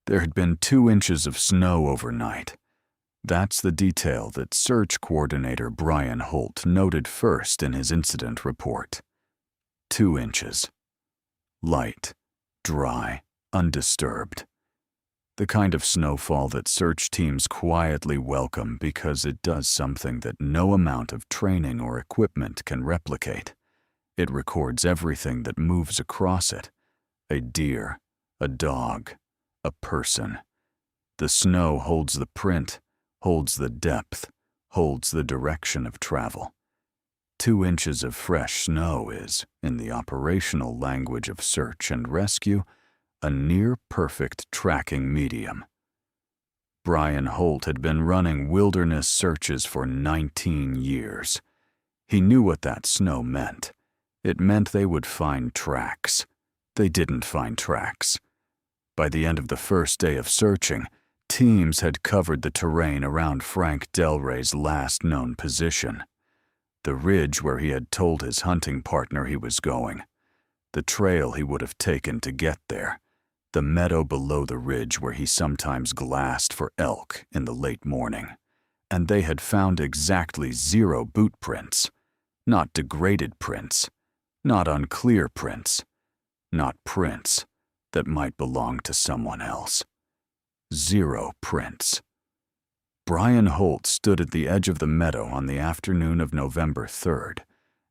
There had been 2 inches of snow overnight. That's the detail that search coordinator Brian Holt noted first in his incident report. 2 inches. Light, dry, undisturbed. The kind of snowfall that search teams quietly welcome because it does something that no amount of training or equipment can replicate. It records everything that moves across it. A deer, a dog, a person. The snow holds the print, holds the depth, holds the direction of travel. 2 inches of fresh snow is, in the operational language of search and rescue, a near-perfect tracking medium. Brian Holt had been running wilderness searches for 19 years. He knew what that snow meant. It meant they would find tracks. They didn't find tracks. By the end of the first day of searching, teams had covered the terrain around Frank Delray's last known position. The ridge where he had told his hunting partner he was going. The trail he would have taken to get there. The meadow below the ridge where he sometimes glassed for elk in the late morning. And they had found exactly 0 boot prints. Not degraded prints. Not unclear prints. Not prints that might belong to someone else. 0 prints. Brian Holt stood at the edge of the meadow on the afternoon of November 3rd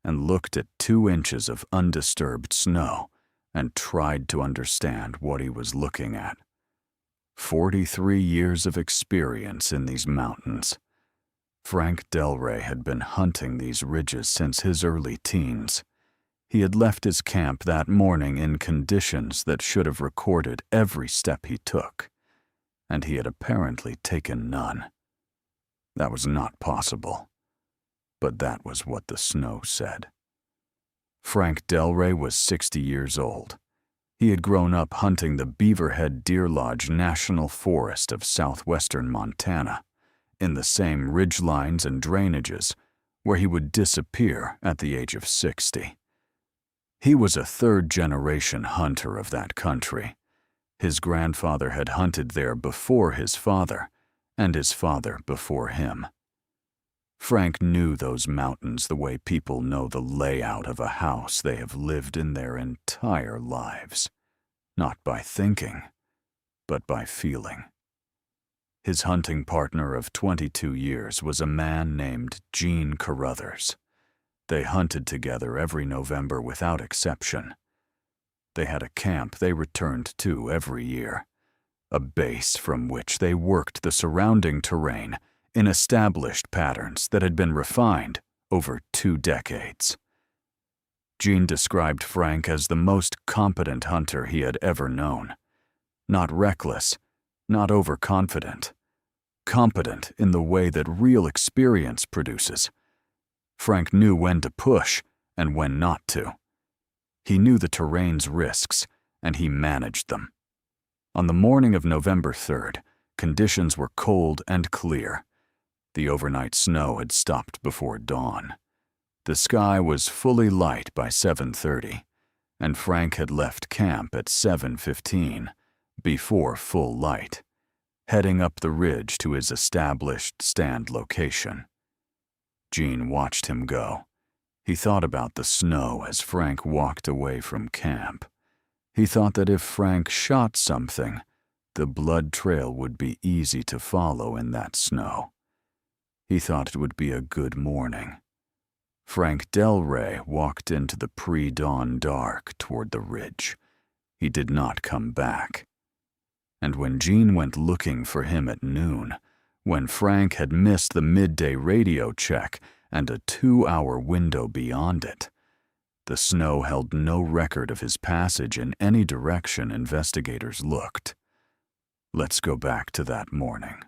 and looked at 2 inches of undisturbed snow and tried to understand what he was looking at. 43 years of experience in these mountains. Frank Delray had been hunting these ridges since his early teens. He had left his camp that morning in conditions that should have recorded every step he took, and he had apparently taken none. That was not possible, but that was what the snow said. Frank Delray was 60 years old. He had grown up hunting the Beaverhead Deer Lodge National Forest of southwestern Montana, in the same ridgelines and drainages where he would disappear at the age of 60. He was a third-generation hunter of that country. His grandfather had hunted there before his father, and his father before him. Frank knew those mountains the way people know the layout of a house they have lived in their entire lives, not by thinking, but by feeling. His hunting partner of 22 years was a man named Gene Carruthers. They hunted together every November without exception. They had a camp they returned to every year, a base from which they worked the surrounding terrain in established patterns that had been refined over 2 decades. Gene described Frank as the most competent hunter he had ever known. Not reckless, not overconfident. Competent in the way that real experience produces. Frank knew when to push and when not to. He knew the terrain's risks, and he managed them. On the morning of November 3rd, conditions were cold and clear. The overnight snow had stopped before dawn. The sky was fully light by 7:30, and Frank had left camp at 7:15, before full light, heading up the ridge to his established stand location. Gene watched him go. He thought about the snow as Frank walked away from camp. He thought that if Frank shot something, the blood trail would be easy to follow in that snow. He thought it would be a good morning. Frank Delray walked into the pre-dawn dark toward the ridge. He did not come back. And when Gene went looking for him at noon, when Frank had missed the midday radio check and a 2-hour window beyond it, the snow held no record of his passage in any direction investigators looked. Let's go back to that morning.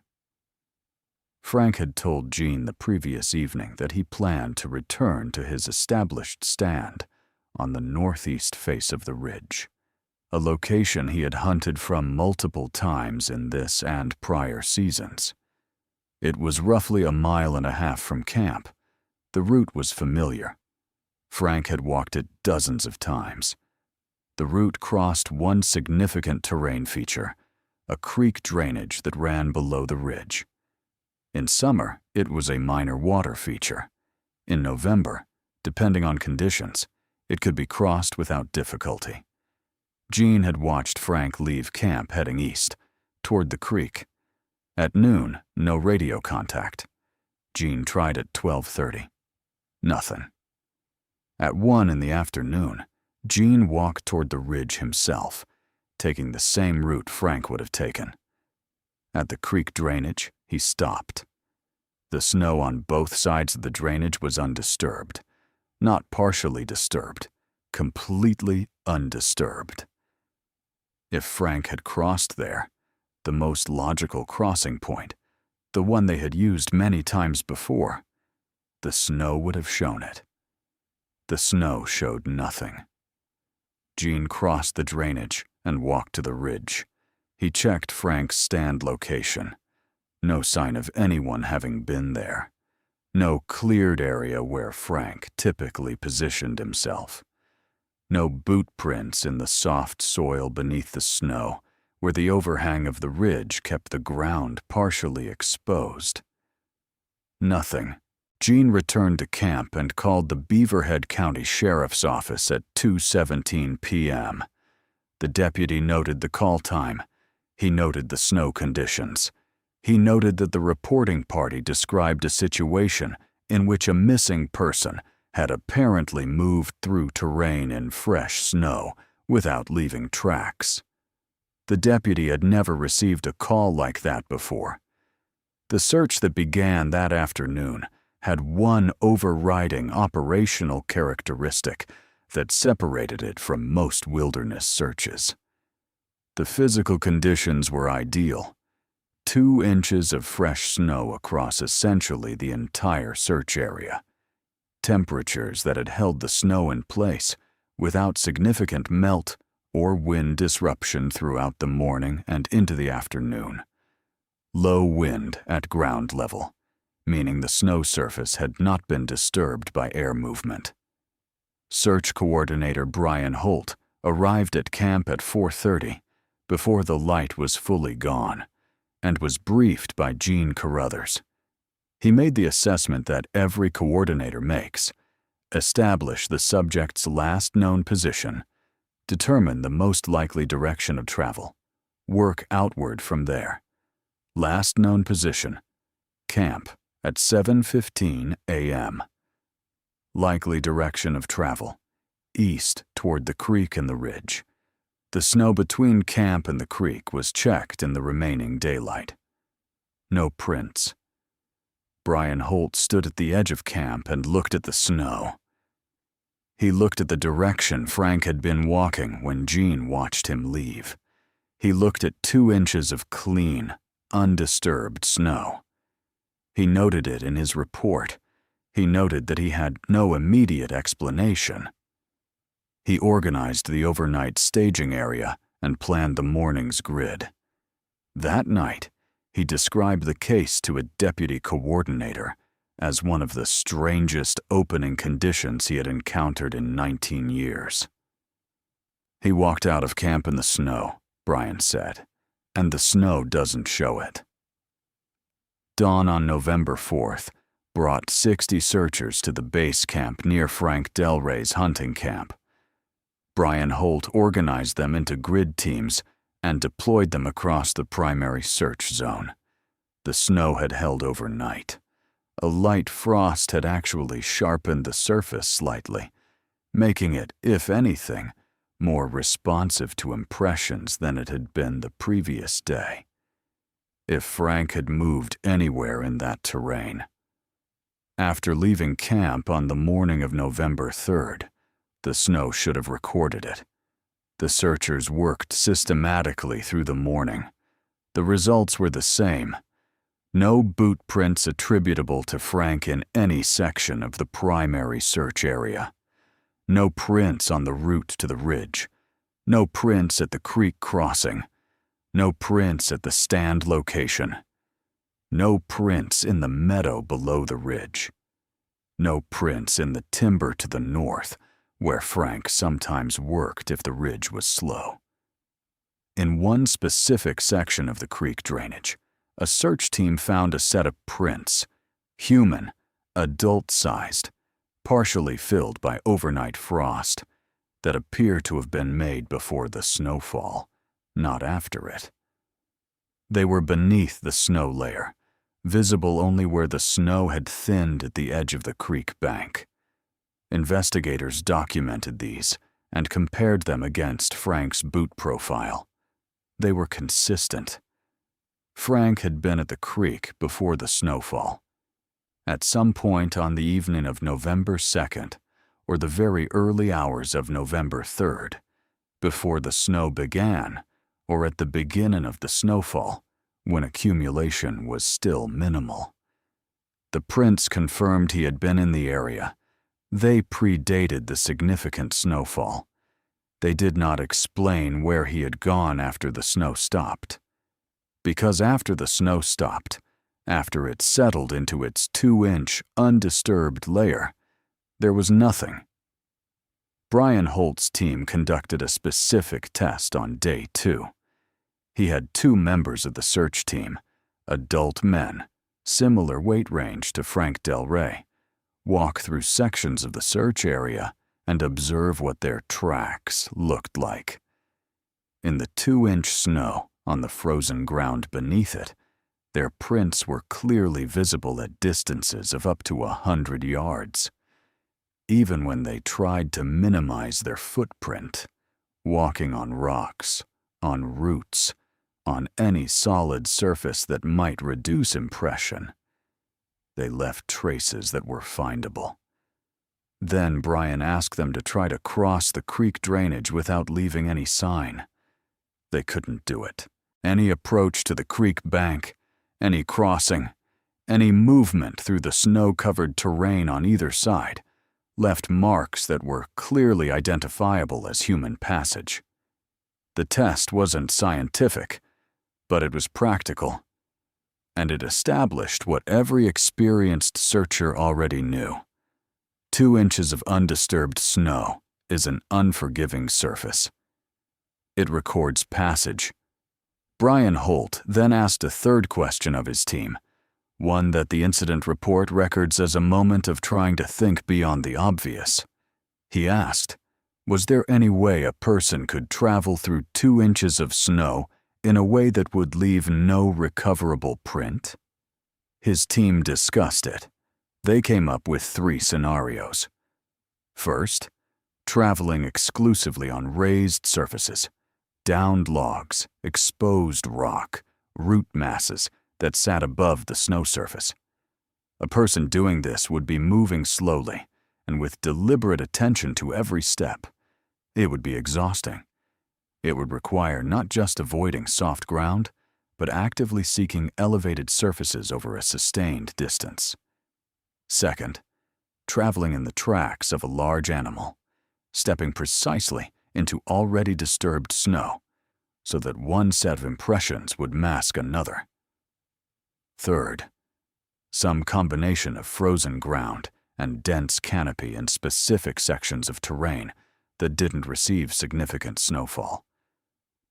Frank had told Gene the previous evening that he planned to return to his established stand on the northeast face of the ridge, a location he had hunted from multiple times in this and prior seasons. It was roughly 1.5 miles from camp. The route was familiar. Frank had walked it dozens of times. The route crossed one significant terrain feature, a creek drainage that ran below the ridge. In summer, it was a minor water feature. In November, depending on conditions, it could be crossed without difficulty. Jean had watched Frank leave camp heading east, toward the creek. At noon, no radio contact. Jean tried at 12:30. Nothing. At 1 in the afternoon, Jean walked toward the ridge himself, taking the same route Frank would have taken. At the creek drainage, he stopped. The snow on both sides of the drainage was undisturbed. Not partially disturbed, completely undisturbed. If Frank had crossed there, the most logical crossing point, the one they had used many times before, the snow would have shown it. The snow showed nothing. Jean crossed the drainage and walked to the ridge. He checked Frank's stand location. No sign of anyone having been there. No cleared area where Frank typically positioned himself. No boot prints in the soft soil beneath the snow, where the overhang of the ridge kept the ground partially exposed. Nothing. Jean returned to camp and called the Beaverhead County Sheriff's Office at 2:17 p.m. The deputy noted the call time. He noted the snow conditions. He noted that the reporting party described a situation in which a missing person had apparently moved through terrain in fresh snow without leaving tracks. The deputy had never received a call like that before. The search that began that afternoon had one overriding operational characteristic that separated it from most wilderness searches. The physical conditions were ideal. 2 inches of fresh snow across essentially the entire search area. Temperatures that had held the snow in place without significant melt or wind disruption throughout the morning and into the afternoon. Low wind at ground level, meaning the snow surface had not been disturbed by air movement. Search Coordinator Brian Holt arrived at camp at 4:30, before the light was fully gone, and was briefed by Gene Carruthers. He made the assessment that every coordinator makes: establish the subject's last known position, determine the most likely direction of travel, work outward from there. Last known position, camp at 7:15 a.m. Likely direction of travel, east toward the creek and the ridge. The snow between camp and the creek was checked in the remaining daylight. No prints. Brian Holt stood at the edge of camp and looked at the snow. He looked at the direction Frank had been walking when Gene watched him leave. He looked at 2 inches of clean, undisturbed snow. He noted it in his report. He noted that he had no immediate explanation. He organized the overnight staging area and planned the morning's grid. That night, he described the case to a deputy coordinator as one of the strangest opening conditions he had encountered in 19 years. He walked out of camp in the snow, Brian said, and the snow doesn't show it. Dawn on November 4th brought 60 searchers to the base camp near Frank Delray's hunting camp. Brian Holt organized them into grid teams and deployed them across the primary search zone. The snow had held overnight. A light frost had actually sharpened the surface slightly, making it, if anything, more responsive to impressions than it had been the previous day. If Frank had moved anywhere in that terrain. After leaving camp on the morning of November 3rd, the snow should have recorded it. The searchers worked systematically through the morning. The results were the same. No boot prints attributable to Frank in any section of the primary search area. No prints on the route to the ridge. No prints at the creek crossing. No prints at the stand location. No prints in the meadow below the ridge. No prints in the timber to the north, where Frank sometimes worked if the ridge was slow. In one specific section of the creek drainage, a search team found a set of prints, human, adult-sized, partially filled by overnight frost, that appear to have been made before the snowfall, not after it. They were beneath the snow layer, visible only where the snow had thinned at the edge of the creek bank. Investigators documented these and compared them against Frank's boot profile. They were consistent. Frank had been at the creek before the snowfall. At some point on the evening of November 2nd, or the very early hours of November 3rd, before the snow began, or at the beginning of the snowfall, when accumulation was still minimal. The prints confirmed he had been in the area. They predated the significant snowfall. They did not explain where he had gone after the snow stopped. Because after the snow stopped, after it settled into its 2-inch undisturbed layer, there was nothing. Brian Holt's team conducted a specific test on day 2. He had 2 members of the search team, adult men, similar weight range to Frank Delray, walk through sections of the search area and observe what their tracks looked like. In the 2-inch snow on the frozen ground beneath it, their prints were clearly visible at distances of up to 100 yards. Even when they tried to minimize their footprint, walking on rocks, on roots, on any solid surface that might reduce impression, they left traces that were findable. Then Brian asked them to try to cross the creek drainage without leaving any sign. They couldn't do it. Any approach to the creek bank, any crossing, any movement through the snow-covered terrain on either side left marks that were clearly identifiable as human passage. The test wasn't scientific, but it was practical, and it established what every experienced searcher already knew. 2 inches of undisturbed snow is an unforgiving surface. It records passage. Brian Holt then asked a third question of his team, one that the incident report records as a moment of trying to think beyond the obvious. He asked, was there any way a person could travel through 2 inches of snow in a way that would leave no recoverable print? His team discussed it. They came up with 3 scenarios. First, traveling exclusively on raised surfaces, downed logs, exposed rock, root masses that sat above the snow surface. A person doing this would be moving slowly and with deliberate attention to every step. It would be exhausting. It would require not just avoiding soft ground, but actively seeking elevated surfaces over a sustained distance. Second, traveling in the tracks of a large animal, stepping precisely into already disturbed snow, so that one set of impressions would mask another. Third, some combination of frozen ground and dense canopy in specific sections of terrain that didn't receive significant snowfall.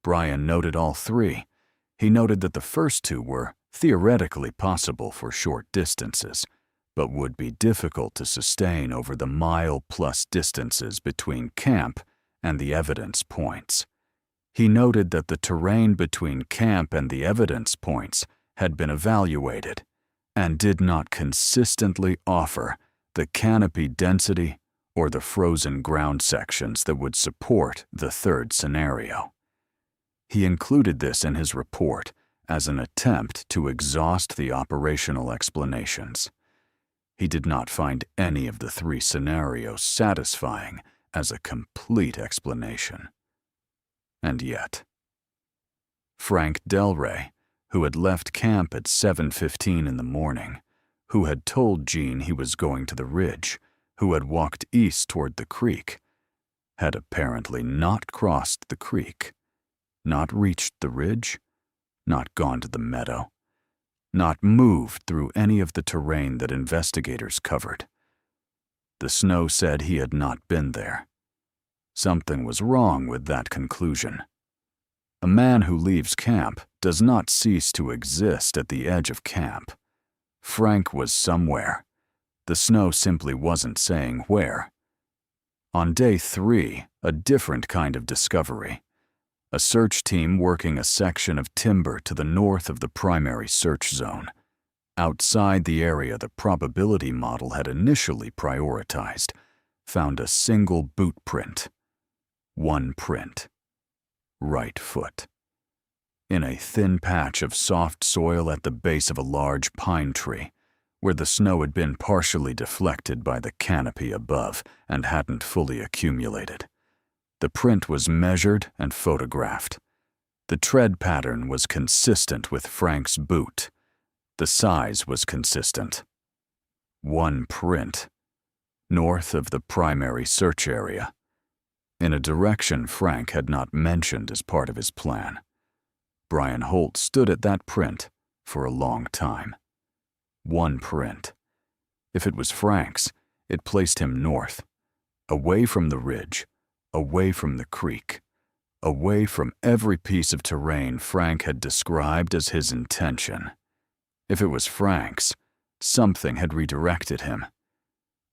Brian noted all 3. He noted that the first 2 were theoretically possible for short distances, but would be difficult to sustain over the mile-plus distances between camp and the evidence points. He noted that the terrain between camp and the evidence points had been evaluated and did not consistently offer the canopy density or the frozen ground sections that would support the third scenario. He included this in his report as an attempt to exhaust the operational explanations. He did not find any of the 3 scenarios satisfying as a complete explanation. And yet, Frank Delray, who had left camp at 7:15 in the morning, who had told Jean he was going to the ridge, who had walked east toward the creek, had apparently not crossed the creek, not reached the ridge, not gone to the meadow, not moved through any of the terrain that investigators covered. The snow said he had not been there. Something was wrong with that conclusion. A man who leaves camp does not cease to exist at the edge of camp. Frank was somewhere. The snow simply wasn't saying where. On day 3, a different kind of discovery. A search team working a section of timber to the north of the primary search zone, outside the area the probability model had initially prioritized, found a single boot print. One print. Right foot. In a thin patch of soft soil at the base of a large pine tree, where the snow had been partially deflected by the canopy above and hadn't fully accumulated. The print was measured and photographed. The tread pattern was consistent with Frank's boot. The size was consistent. One print. North of the primary search area. In a direction Frank had not mentioned as part of his plan. Brian Holt stood at that print for a long time. One print. If it was Frank's, it placed him north, away from the ridge, away from the creek, away from every piece of terrain Frank had described as his intention. If it was Frank's, something had redirected him.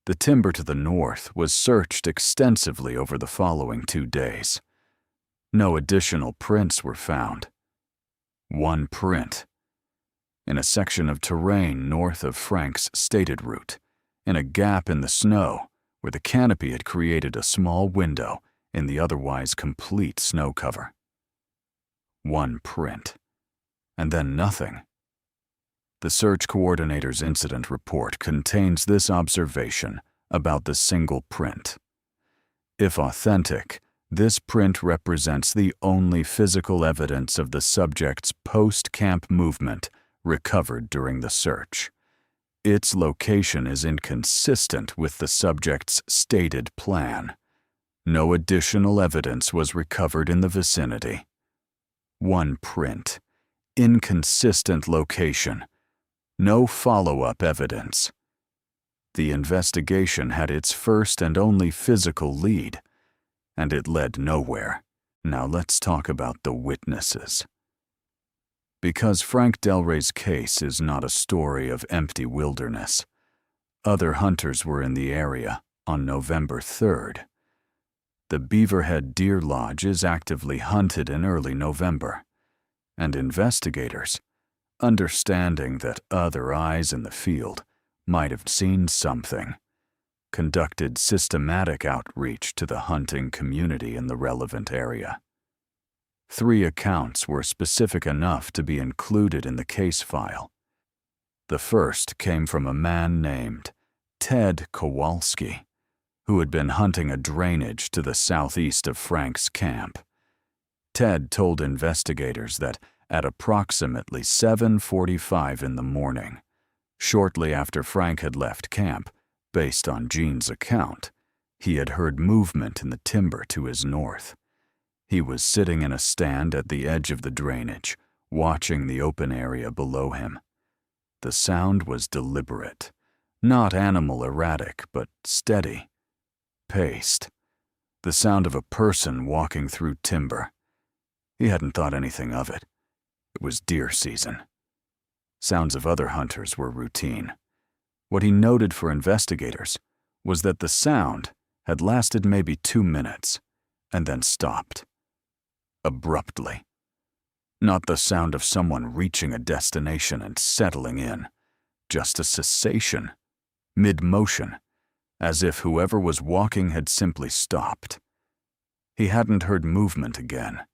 The timber to the north was searched extensively over the following 2 days. No additional prints were found. One print. In a section of terrain north of Frank's stated route, in a gap in the snow where the canopy had created a small window in the otherwise complete snow cover. One print. And then nothing. The search coordinator's incident report contains this observation about the single print. If authentic, this print represents the only physical evidence of the subject's post-camp movement recovered during the search. Its location is inconsistent with the subject's stated plan. No additional evidence was recovered in the vicinity. One print. Inconsistent location. No follow-up evidence. The investigation had its first and only physical lead, and it led nowhere. Now let's talk about the witnesses. Because Frank Delray's case is not a story of empty wilderness, other hunters were in the area on November 3rd. The Beaverhead Deer Lodge is actively hunted in early November, and investigators, understanding that other eyes in the field might have seen something, conducted systematic outreach to the hunting community in the relevant area. 3 accounts were specific enough to be included in the case file. The first came from a man named Ted Kowalski, who had been hunting a drainage to the southeast of Frank's camp. Ted told investigators that at approximately 7:45 in the morning, shortly after Frank had left camp, based on Gene's account, he had heard movement in the timber to his north. He was sitting in a stand at the edge of the drainage, watching the open area below him. The sound was deliberate, not animal erratic, but steady, paced. The sound of a person walking through timber. He hadn't thought anything of it. It was deer season. Sounds of other hunters were routine. What he noted for investigators was that the sound had lasted maybe 2 minutes and then stopped. Abruptly. Not the sound of someone reaching a destination and settling in, just a cessation, mid-motion, as if whoever was walking had simply stopped. He hadn't heard movement again.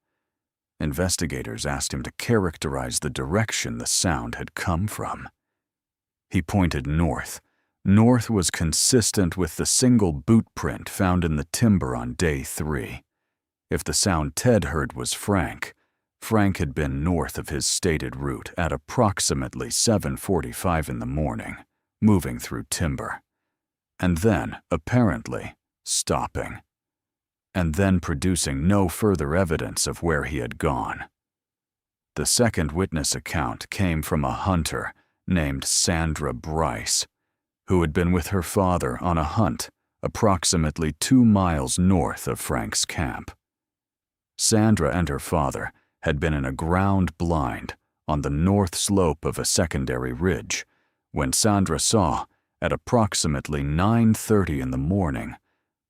Investigators asked him to characterize the direction the sound had come from. He pointed north. North was consistent with the single boot print found in the timber on day 3. If the sound Ted heard was Frank had been north of his stated route at approximately 7:45 in the morning, moving through timber, and then, apparently, stopping, and then producing no further evidence of where he had gone. The second witness account came from a hunter named Sandra Bryce, who had been with her father on a hunt approximately 2 miles north of Frank's camp. Sandra and her father had been in a ground blind on the north slope of a secondary ridge when Sandra saw, at approximately 9:30 in the morning,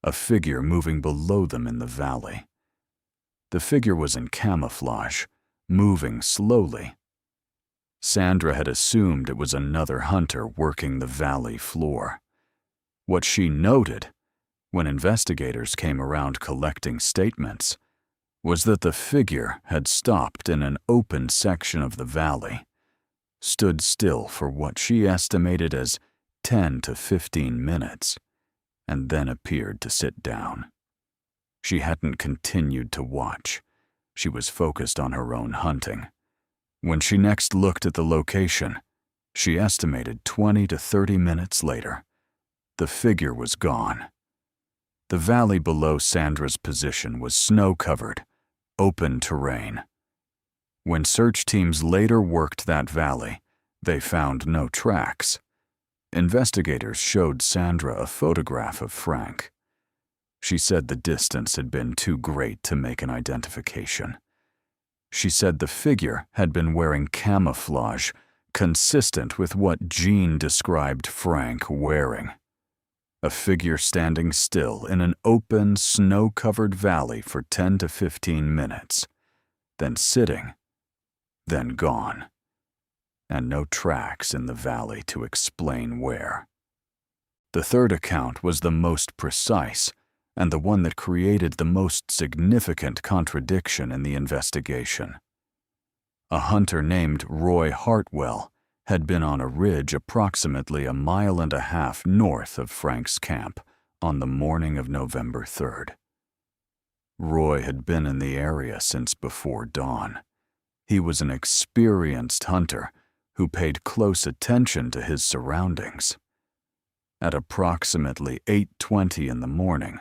a figure moving below them in the valley. The figure was in camouflage, moving slowly. Sandra had assumed it was another hunter working the valley floor. What she noted, when investigators came around collecting statements, was that the figure had stopped in an open section of the valley, stood still for what she estimated as 10 to 15 minutes, and then appeared to sit down. She hadn't continued to watch. She was focused on her own hunting. When she next looked at the location, she estimated 20 to 30 minutes later, the figure was gone. The valley below Sandra's position was snow-covered, open terrain. When search teams later worked that valley, they found no tracks. Investigators showed Sandra a photograph of Frank. She said the distance had been too great to make an identification. She said the figure had been wearing camouflage consistent with what Jean described Frank wearing. A figure standing still in an open, snow-covered valley for 10 to 15 minutes, then sitting, then gone, and no tracks in the valley to explain where. The third account was the most precise and the one that created the most significant contradiction in the investigation. A hunter named Roy Hartwell had been on a ridge approximately 1.5 miles north of Frank's camp on the morning of November 3rd. Roy had been in the area since before dawn. He was an experienced hunter who paid close attention to his surroundings. At approximately 8:20 in the morning,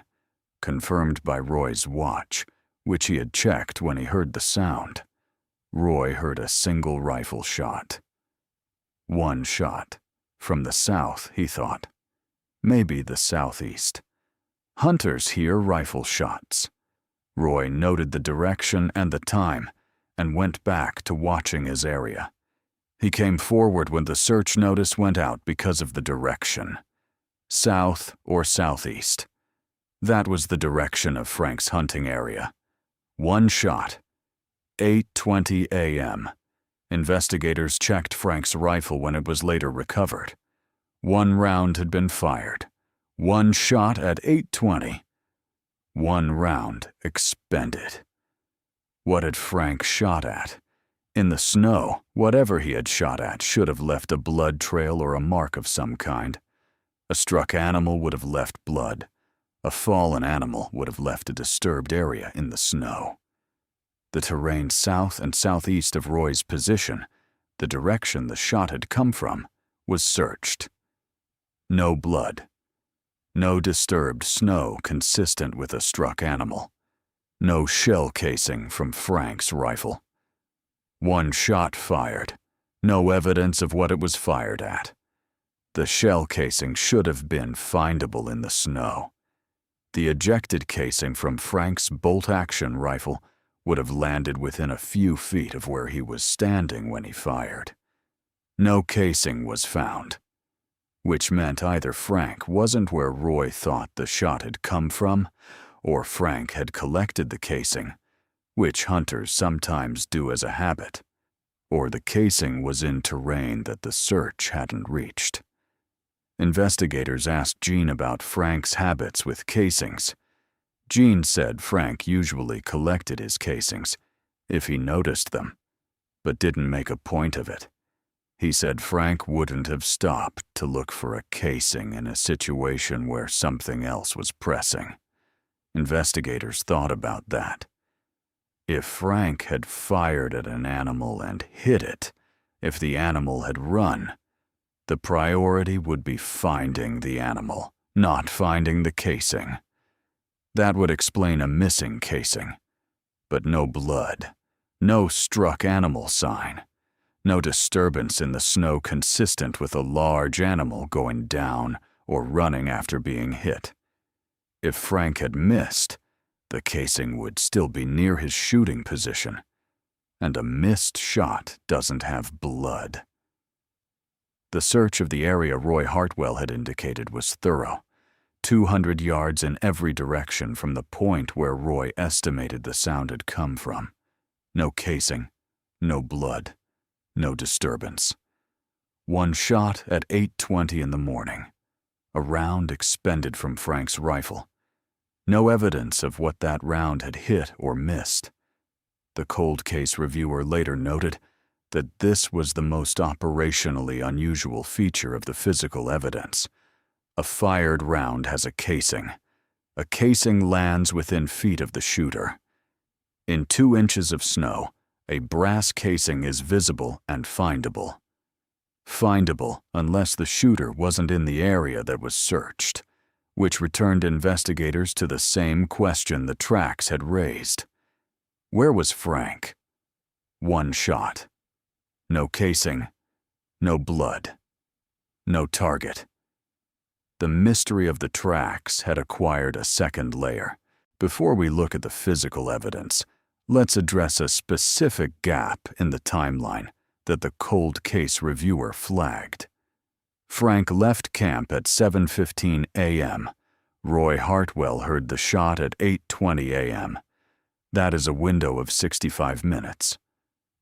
confirmed by Roy's watch, which he had checked when he heard the sound, Roy heard a single rifle shot. One shot. From the south, he thought. Maybe the southeast. Hunters hear rifle shots. Roy noted the direction and the time and went back to watching his area. He came forward when the search notice went out because of the direction. South or southeast. That was the direction of Frank's hunting area. One shot. 8:20 a.m. Investigators checked Frank's rifle when it was later recovered. One round had been fired. One shot at 8:20. One round expended. What had Frank shot at? In the snow, whatever he had shot at should have left a blood trail or a mark of some kind. A struck animal would have left blood. A fallen animal would have left a disturbed area in the snow. The terrain south and southeast of Roy's position, the direction the shot had come from, was searched. No blood. No disturbed snow consistent with a struck animal. No shell casing from Frank's rifle. One shot fired. No evidence of what it was fired at. The shell casing should have been findable in the snow. The ejected casing from Frank's bolt-action rifle would have landed within a few feet of where he was standing when he fired. No casing was found, which meant either Frank wasn't where Roy thought the shot had come from, or Frank had collected the casing, which hunters sometimes do as a habit, or the casing was in terrain that the search hadn't reached. Investigators asked Jean about Frank's habits with casings. Jean said Frank usually collected his casings, if he noticed them, but didn't make a point of it. He said Frank wouldn't have stopped to look for a casing in a situation where something else was pressing. Investigators thought about that. If Frank had fired at an animal and hit it, if the animal had run, the priority would be finding the animal, not finding the casing. That would explain a missing casing. But no blood, no struck animal sign, no disturbance in the snow consistent with a large animal going down or running after being hit. If Frank had missed, the casing would still be near his shooting position. and a missed shot doesn't have blood. The search of the area Roy Hartwell had indicated was thorough, 200 yards in every direction from the point where Roy estimated the sound had come from. No casing, no blood, no disturbance. One shot at 8:20 in the morning, a round expended from Frank's rifle. No evidence of what that round had hit or missed. The cold case reviewer later noted that this was the most operationally unusual feature of the physical evidence. A fired round has a casing. A casing lands within feet of the shooter. In 2 inches of snow, a brass casing is visible and findable. Findable unless the shooter wasn't in the area that was searched, which returned investigators to the same question the tracks had raised. Where was Frank? One shot. No casing, no blood, no target. The mystery of the tracks had acquired a second layer. Before we look at the physical evidence, let's address a specific gap in the timeline that the cold case reviewer flagged. Frank left camp at 7:15 a.m. Roy Hartwell heard the shot at 8:20 a.m. That is a window of 65 minutes.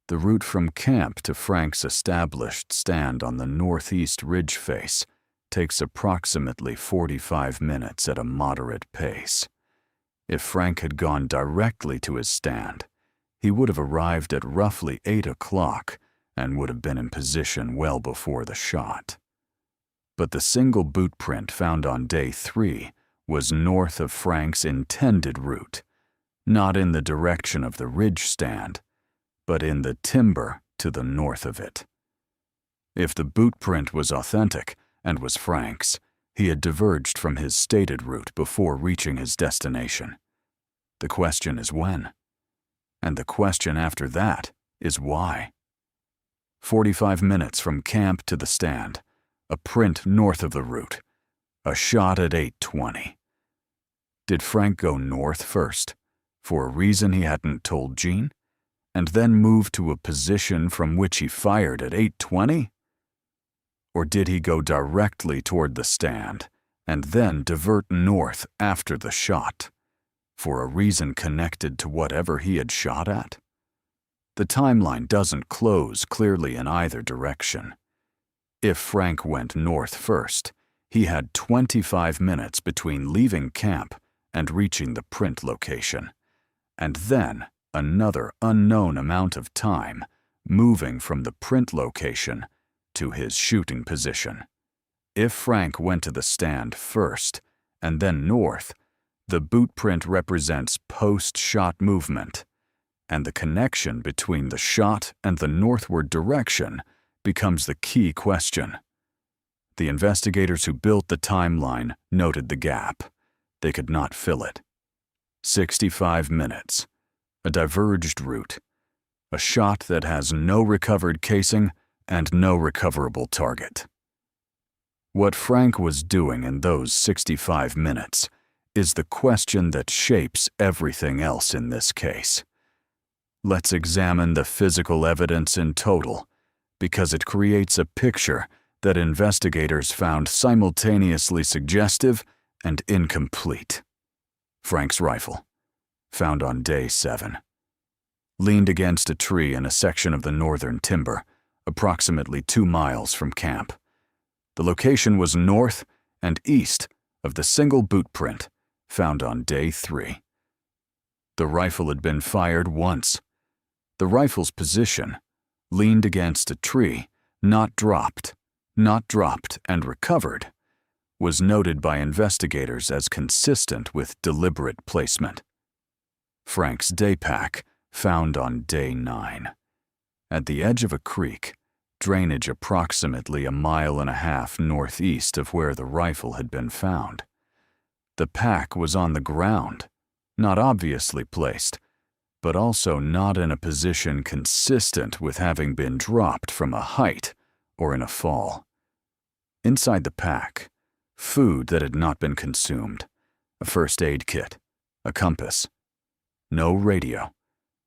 The route from camp to Frank's established stand on the northeast ridge face takes approximately 45 minutes at a moderate pace. If Frank had gone directly to his stand, he would have arrived at roughly 8 o'clock and would have been in position well before the shot. But the single boot print found on day 3 was north of Frank's intended route, not in the direction of the ridge stand, but in the timber to the north of it. If the boot print was authentic and was Frank's, he had diverged from his stated route before reaching his destination. The question is when, and the question after that is why. 45 minutes from camp to the stand, a print north of the route, a shot at 8:20. Did Frank go north first, for a reason he hadn't told Jean, and then move to a position from which he fired at 8:20? Or did he go directly toward the stand and then divert north after the shot, for a reason connected to whatever he had shot at? The timeline doesn't close clearly in either direction. If Frank went north first, he had 25 minutes between leaving camp and reaching the print location, and then another unknown amount of time moving from the print location to his shooting position. If Frank went to the stand first and then north, the boot print represents post-shot movement, and the connection between the shot and the northward direction becomes the key question. The investigators who built the timeline noted the gap. They could not fill it. 65 minutes, a diverged route, a shot that has no recovered casing and no recoverable target. What Frank was doing in those 65 minutes is the question that shapes everything else in this case. Let's examine the physical evidence in total, because it creates a picture that investigators found simultaneously suggestive and incomplete. Frank's rifle, found on day 7, leaned against a tree in a section of the northern timber, approximately 2 miles from camp. The location was north and east of the single boot print found on day 3. The rifle had been fired once. The rifle's position, leaned against a tree, not dropped and recovered, was noted by investigators as consistent with deliberate placement. Frank's day pack, found on day 9. At the edge of a creek, drainage approximately 1.5 miles northeast of where the rifle had been found. The pack was on the ground, not obviously placed, but also not in a position consistent with having been dropped from a height or in a fall. Inside the pack, food that had not been consumed, a first aid kit, a compass, no radio,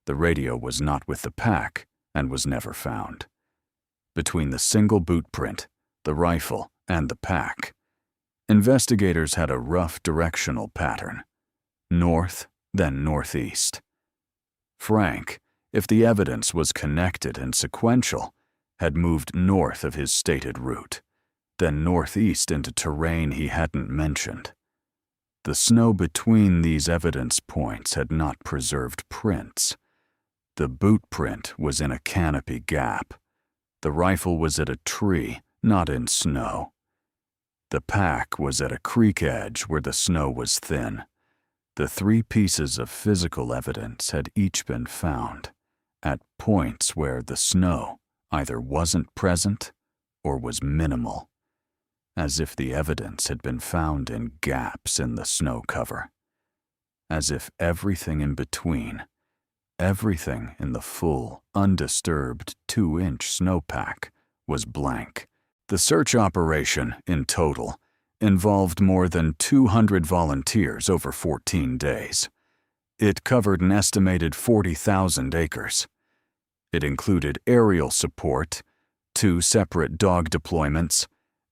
The radio was not with the pack and was never found. Between the single boot print, the rifle, and the pack, investigators had a rough directional pattern: north, then northeast. Frank, if the evidence was connected and sequential, had moved north of his stated route, then northeast into terrain he hadn't mentioned. The snow between these evidence points had not preserved prints. The boot print was in a canopy gap. The rifle was at a tree, not in snow. The pack was at a creek edge where the snow was thin. The 3 pieces of physical evidence had each been found at points where the snow either wasn't present or was minimal, as if the evidence had been found in gaps in the snow cover, as if everything in between, everything in the full, undisturbed 2-inch snowpack was blank. The search operation, in total, involved more than 200 volunteers over 14 days. It covered an estimated 40,000 acres. It included aerial support, 2 separate dog deployments,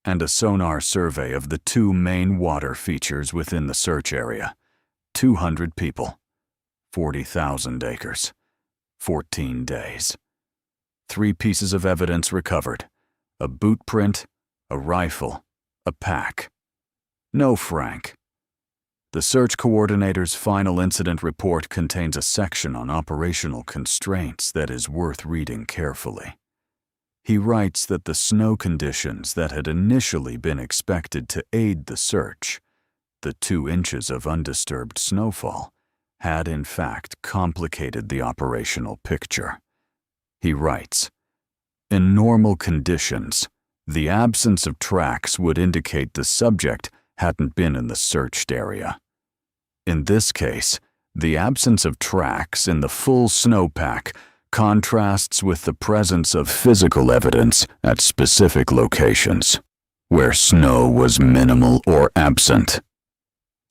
and a sonar survey of the 2 main water features within the search area. 200 people, 40,000 acres, 14 days. 3 pieces of evidence recovered: a boot print, a rifle, a pack. No Frank. The search coordinator's final incident report contains a section on operational constraints that is worth reading carefully. He writes that the snow conditions that had initially been expected to aid the search, the 2 inches of undisturbed snowfall, had in fact complicated the operational picture. He writes, "In normal conditions, the absence of tracks would indicate the subject hadn't been in the searched area. In this case, the absence of tracks in the full snowpack contrasts with the presence of physical evidence at specific locations, where snow was minimal or absent.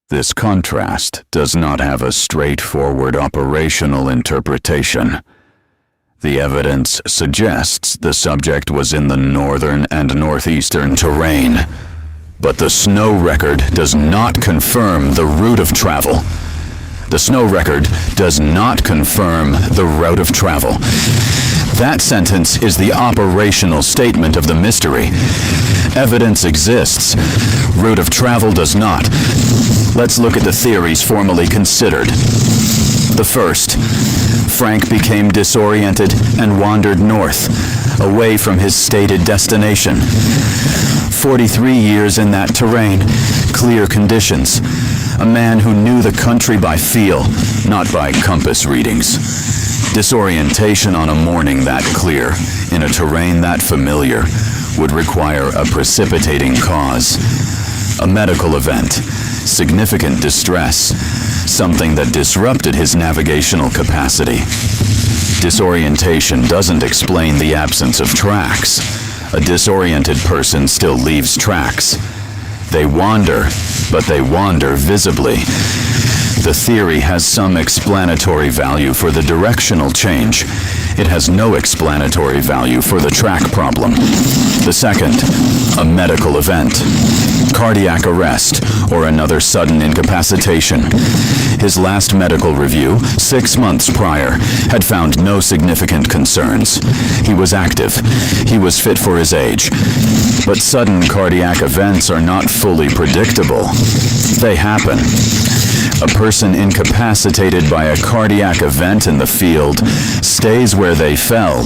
This contrast does not have a straightforward operational interpretation. The evidence suggests the subject was in the northern and northeastern terrain, but the snow record does not confirm the route of travel. The snow record does not confirm the route of travel." That sentence is the operational statement of the mystery. Evidence exists. Route of travel does not. Let's look at the theories formally considered. The first, Frank became disoriented and wandered north, away from his stated destination. 43 years in that terrain, clear conditions. A man who knew the country by feel, not by compass readings. Disorientation on a morning that clear, in a terrain that familiar, would require a precipitating cause. A medical event, significant distress, something that disrupted his navigational capacity. Disorientation doesn't explain the absence of tracks. A disoriented person still leaves tracks. They wander, but they wander visibly. The theory has some explanatory value for the directional change. It has no explanatory value for the track problem. The second, a medical event. Cardiac arrest or another sudden incapacitation. His last medical review, 6 months prior, had found no significant concerns. He was active. He was fit for his age. But sudden cardiac events are not fully predictable. They happen. A person incapacitated by a cardiac event in the field stays where they fell.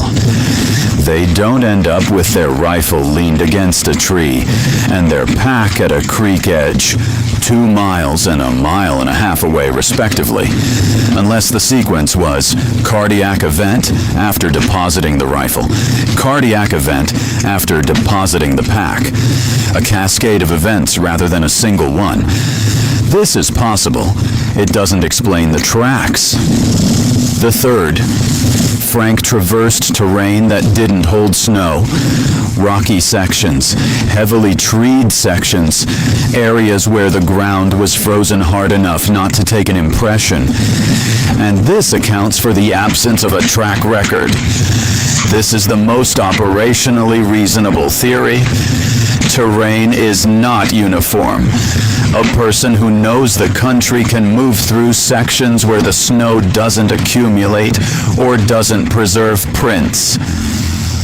They don't end up with their rifle leaned against a tree and their pack at a creek edge, 2 miles and 1.5 miles away respectively, unless the sequence was cardiac event after depositing the rifle, cardiac event after depositing the pack, a cascade of events rather than a single one. This is possible. It doesn't explain the tracks. The third, Frank traversed terrain that didn't hold snow. rocky sections, heavily treed sections, areas where the ground was frozen hard enough not to take an impression. And this accounts for the absence of a track record. This is the most operationally reasonable theory. Terrain is not uniform. A person who knows the country can move through sections where the snow doesn't accumulate or doesn't preserve prints.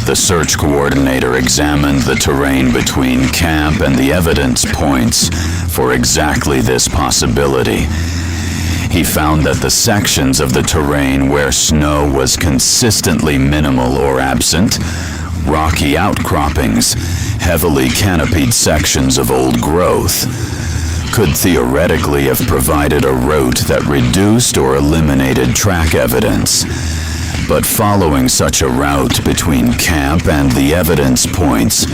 The search coordinator examined the terrain between camp and the evidence points for exactly this possibility. He found that the sections of the terrain where snow was consistently minimal or absent, rocky outcroppings, heavily canopied sections of old growth, could theoretically have provided a route that reduced or eliminated track evidence. But following such a route between camp and the evidence points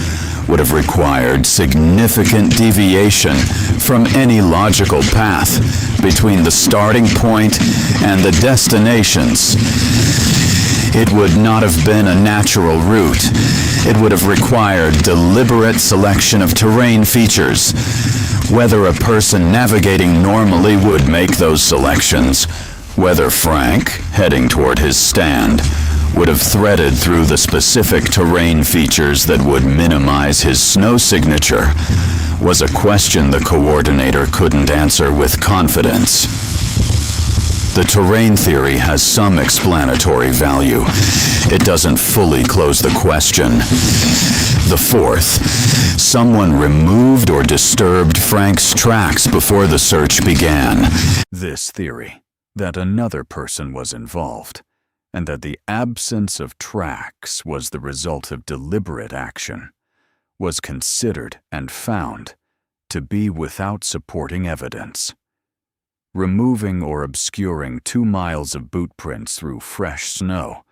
would have required significant deviation from any logical path between the starting point and the destinations. It would not have been a natural route. It would have required deliberate selection of terrain features. Whether a person navigating normally would make those selections, whether Frank, heading toward his stand, would have threaded through the specific terrain features that would minimize his snow signature, was a question the coordinator couldn't answer with confidence. The terrain theory has some explanatory value. It doesn't fully close the question. The fourth, someone removed or disturbed Frank's tracks before the search began. This theory, that another person was involved, and that the absence of tracks was the result of deliberate action, was considered and found to be without supporting evidence. Removing or obscuring 2 miles of boot prints through fresh snow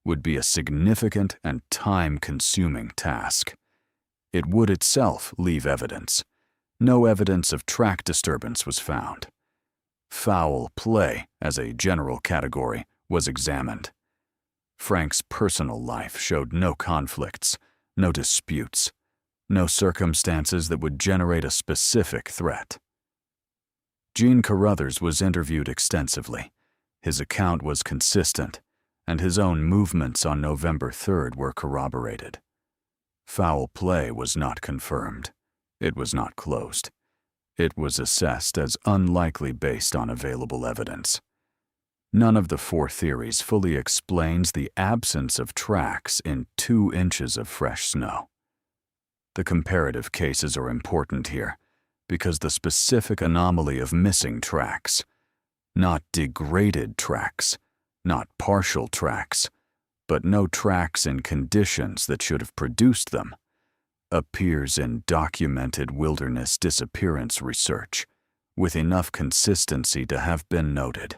would be a significant and time-consuming task. It would itself leave evidence. No evidence of track disturbance was found. Foul play, as a general category, was examined. Frank's personal life showed no conflicts, no disputes, no circumstances that would generate a specific threat. Gene Carruthers was interviewed extensively. His account was consistent, and his own movements on November 3rd were corroborated. Foul play was not confirmed. It was not closed. It was assessed as unlikely based on available evidence. None of the 4 theories fully explains the absence of tracks in 2 inches of fresh snow. The comparative cases are important here, because the specific anomaly of missing tracks, not degraded tracks, not partial tracks, but no tracks in conditions that should have produced them, appears in documented wilderness disappearance research with enough consistency to have been noted.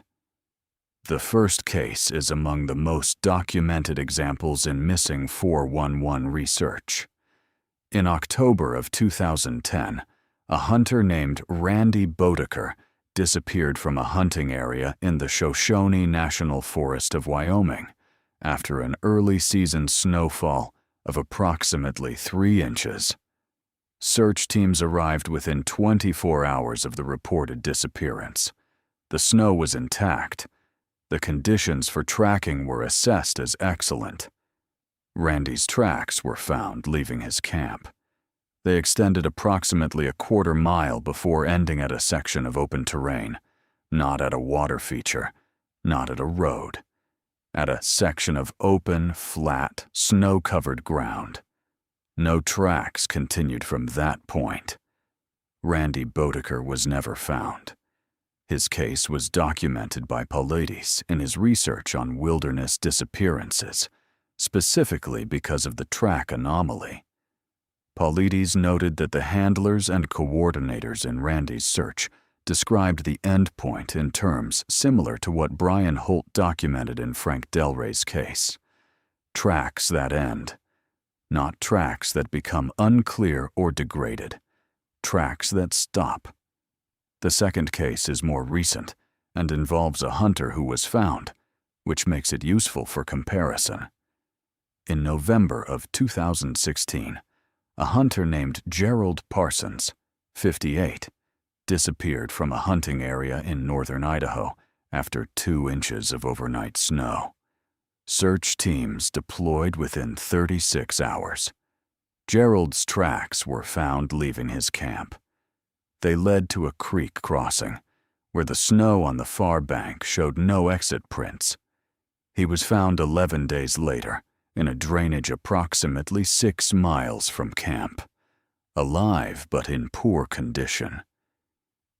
The first case is among the most documented examples in missing 411 research. In October of 2010, a hunter named Randy Bodeker disappeared from a hunting area in the Shoshone National Forest of Wyoming after an early season snowfall of approximately 3 inches. Search teams arrived within 24 hours of the reported disappearance. The snow was intact. The conditions for tracking were assessed as excellent. Randy's tracks were found leaving his camp. They extended approximately a quarter mile before ending at a section of open terrain, not at a water feature, not at a road, at a section of open, flat, snow-covered ground. No tracks continued from that point. Randy Bodeker was never found. His case was documented by Paulides in his research on wilderness disappearances, specifically because of the track anomaly. Paulides noted that the handlers and coordinators in Randy's search described the endpoint in terms similar to what Brian Holt documented in Frank Delray's case. Tracks that end, not tracks that become unclear or degraded. Tracks that stop. The second case is more recent and involves a hunter who was found, which makes it useful for comparison. In November of 2016, a hunter named Gerald Parsons, 58, disappeared from a hunting area in northern Idaho after 2 inches of overnight snow. Search teams deployed within 36 hours. Gerald's tracks were found leaving his camp. They led to a creek crossing, where the snow on the far bank showed no exit prints. He was found 11 days later, in a drainage approximately 6 miles from camp, alive but in poor condition.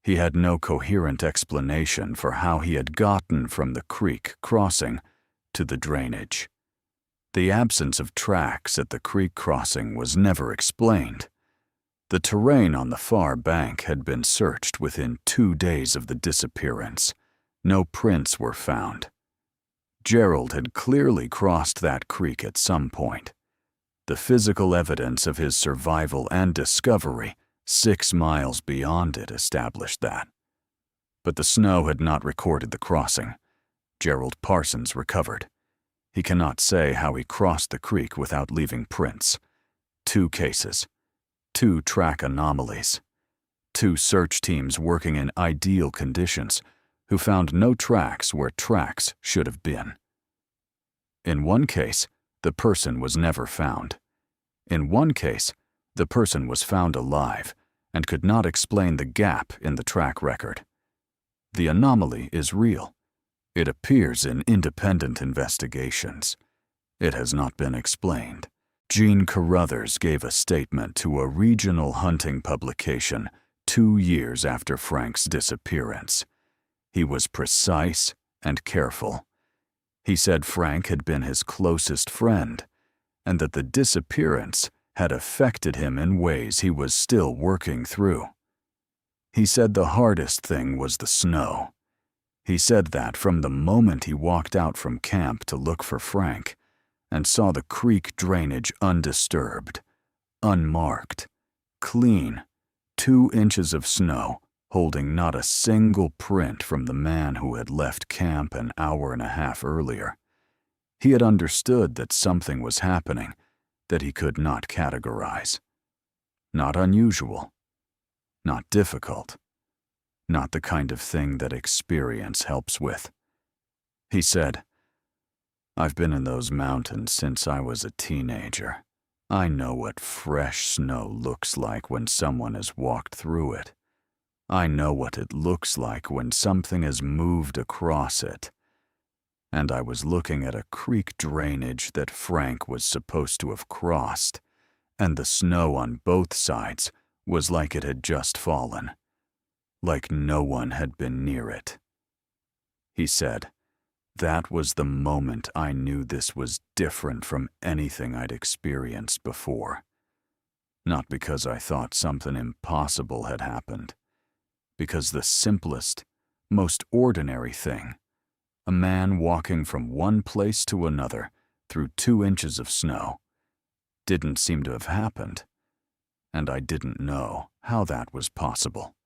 He had no coherent explanation for how he had gotten from the creek crossing to the drainage. The absence of tracks at the creek crossing was never explained. The terrain on the far bank had been searched within 2 days of the disappearance. No prints were found. Gerald had clearly crossed that creek at some point. The physical evidence of his survival and discovery 6 miles beyond it established that. But the snow had not recorded the crossing. Gerald Parsons recovered. He cannot say how he crossed the creek without leaving prints. 2 cases. 2 track anomalies. 2 search teams working in ideal conditions who found no tracks where tracks should have been. In one case, the person was never found. In one case, the person was found alive and could not explain the gap in the track record. The anomaly is real. It appears in independent investigations. It has not been explained. Gene Carruthers gave a statement to a regional hunting publication 2 years after Frank's disappearance. He was precise and careful. He said Frank had been his closest friend, and that the disappearance had affected him in ways he was still working through. He said the hardest thing was the snow. He said that from the moment he walked out from camp to look for Frank and saw the creek drainage undisturbed, unmarked, clean, 2 inches of snow, holding not a single print from the man who had left camp an hour and a half earlier. He had understood that something was happening that he could not categorize. Not unusual. Not difficult. Not the kind of thing that experience helps with. He said, "I've been in those mountains since I was a teenager. I know what fresh snow looks like when someone has walked through it. I know what it looks like when something has moved across it. And I was looking at a creek drainage that Frank was supposed to have crossed, and the snow on both sides was like it had just fallen, like no one had been near it." He said, "That was the moment I knew this was different from anything I'd experienced before. Not because I thought something impossible had happened, because the simplest, most ordinary thing, a man walking from one place to another through 2 inches of snow, didn't seem to have happened, and I didn't know how that was possible."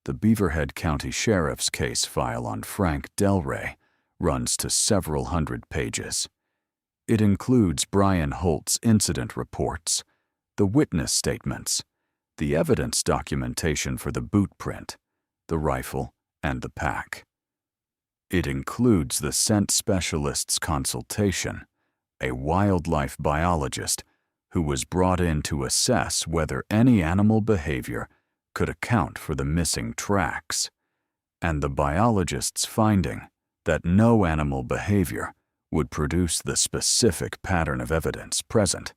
The Beaverhead County Sheriff's case file on Frank Delray runs to several hundred pages. It includes Brian Holt's incident reports, the witness statements, the evidence documentation for the boot print, the rifle, and the pack. It includes the scent specialist's consultation, a wildlife biologist who was brought in to assess whether any animal behavior could account for the missing tracks, and the biologist's finding that no animal behavior would produce the specific pattern of evidence present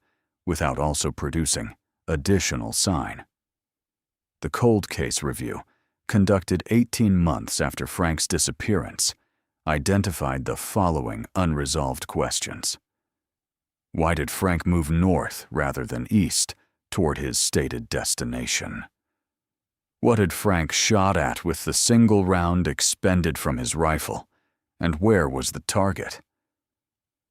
without also producing additional sign. The cold case review, conducted 18 months after Frank's disappearance, identified the following unresolved questions. Why did Frank move north rather than east toward his stated destination? What had Frank shot at with the single round expended from his rifle, and where was the target?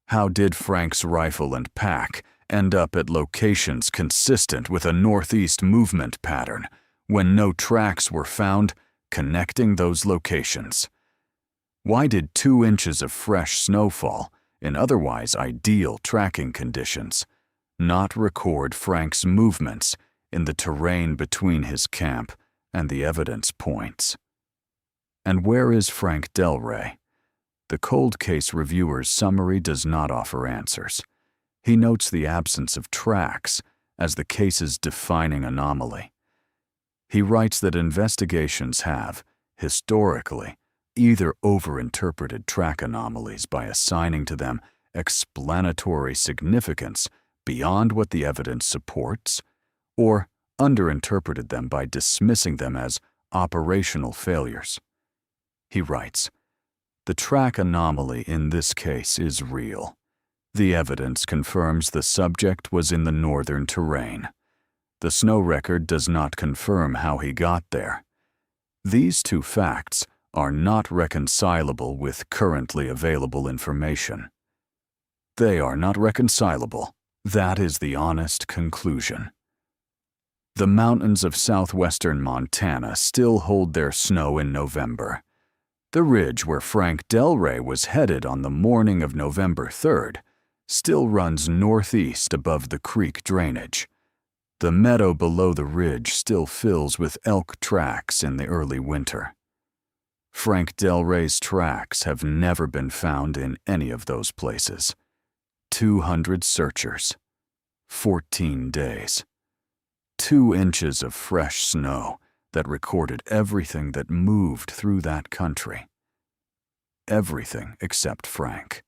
How did Frank's rifle and pack end up at locations consistent with a northeast movement pattern when no tracks were found connecting those locations? Why did 2 inches of fresh snowfall in otherwise ideal tracking conditions, not record Frank's movements in the terrain between his camp and the evidence points. And where is Frank Delray? The cold case reviewer's summary does not offer answers. He notes the absence of tracks as the case's defining anomaly. He writes that investigations have, historically, either overinterpreted track anomalies by assigning to them explanatory significance beyond what the evidence supports, or underinterpreted them by dismissing them as operational failures. He writes, "The track anomaly in this case is real. The evidence confirms the subject was in the northern terrain. The snow record does not confirm how he got there. These two facts are not reconcilable with currently available information. They are not reconcilable. That is the honest conclusion." The mountains of southwestern Montana still hold their snow in November. The ridge where Frank Delray was headed on the morning of November 3rd still runs northeast above the creek drainage. The meadow below the ridge still fills with elk tracks in the early winter. Frank Delray's tracks have never been found in any of those places. 200 searchers, 14 days, 2 inches of fresh snow that recorded everything that moved through that country. Everything except Frank.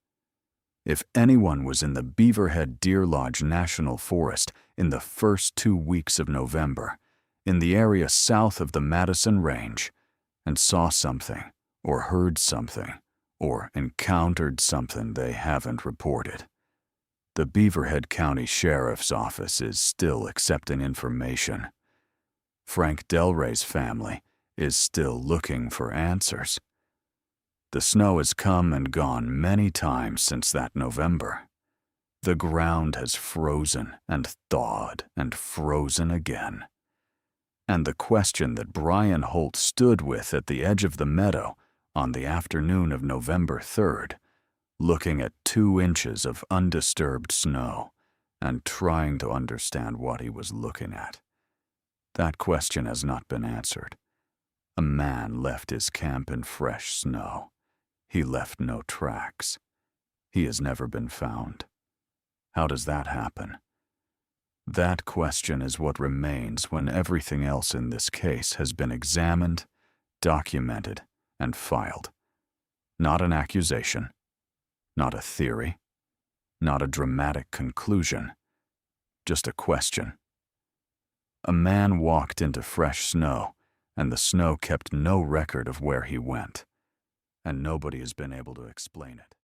If anyone was in the Beaverhead Deer Lodge National Forest in the first 2 weeks of November, in the area south of the Madison Range, and saw something, or heard something, or encountered something they haven't reported, the Beaverhead County Sheriff's Office is still accepting information. Frank Delray's family is still looking for answers. The snow has come and gone many times since that November. The ground has frozen and thawed and frozen again. And the question that Brian Holt stood with at the edge of the meadow on the afternoon of November 3rd, looking at 2 inches of undisturbed snow and trying to understand what he was looking at, that question has not been answered. A man left his camp in fresh snow. He left no tracks. He has never been found. How does that happen? That question is what remains when everything else in this case has been examined, documented, and filed. Not an accusation, not a theory, not a dramatic conclusion, just a question. A man walked into fresh snow, and the snow kept no record of where he went, and nobody has been able to explain it.